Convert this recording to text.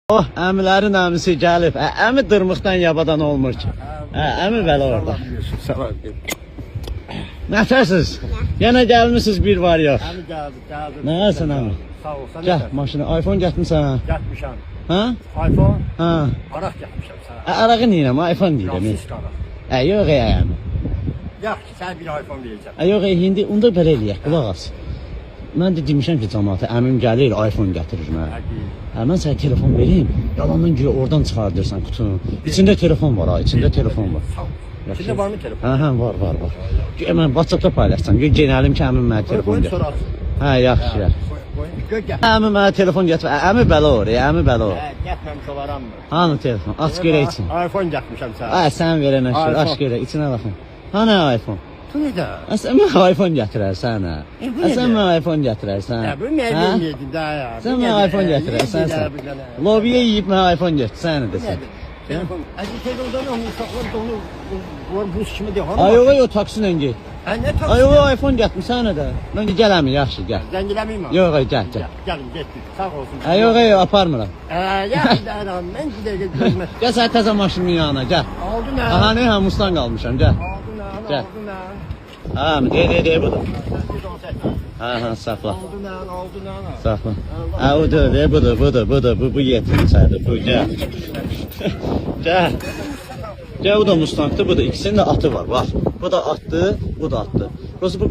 Oh, əmilərin əmisi gəlib. Əmi dırmıqdan yabadan olmur ki. Əmi belə orada. Nətəsiz? Yenə gəlmişsiniz bir var yox. Əmi gəldi. Nəsin əmi? Sağ ol. Sən Gəl maşını. iPhone gətirdim sənə. Getmişəm. Ha? iPhone. Ha. Araq getmişəm sənə. Arağı neyəm? iPhone deyirəm. Yox, araq. Yox əmi. Yaxşı, sən bir iPhone verəcəm. Yox, indi onda belə eləyək. Qulaq as. Mən də demişəm ki, cəmaata əmim gəlir, iPhone gətirir mənə. Mən sənə telefon vereyim, yalandan güya oradan çıxardırsan qutunu. İçində telefon var ha, içində telefon var. İçində varmı telefon? Hə, var. Güya mən WhatsApp-da paylaşsam, güya genəlim ki, əmim mənə telefon gətir. Hə, yaxşı. Əmim mənə telefon gətir. Əmi belə olur, əmi belə olur. Getməmiş olaram mı? Hanı telefon? Aç görə için. iPhone getmişəm sənə. Sən verənə şükür, aç görə, içinə baxın. Hanı iPhone? Bu nədə? Sən mənə iPhone gətirərsən hə. Sən mənə iPhone gətirərsən. Bu nə verməyədim də ya. Sən mənə iPhone gətirərsən sən. Lobiyə yeyib mənə iPhone gətir, sən nə desən. Telefon. Telefondan onu saxlar onu var buz kimi de. Ay o taksi ilə get. Nə taksi? Ay o iPhone gətirsən nə də. Mən gələm yaxşı gəl. Zəngiləmiyim ha. Yox gəl. Gəlim getdik. Sağ olsun. Yox aparmıram. Yaxşı da adam mən gidə gözmə. Gəl sən təzə maşının yanına gəl. Oldu nə? Aha nə Hamusdan qalmışam gəl. Oldu nə? Gəl. Oldu nə? Ha, de budur. Ha, saxla. Oldu nə? Saxla. Ha, budur. Bu yetincədir. Bu gəl. Gəl, bu da Mustang'dır, bu da ikisinin də atı var. Bax, bu da atdı, bu da atdı. Burası bu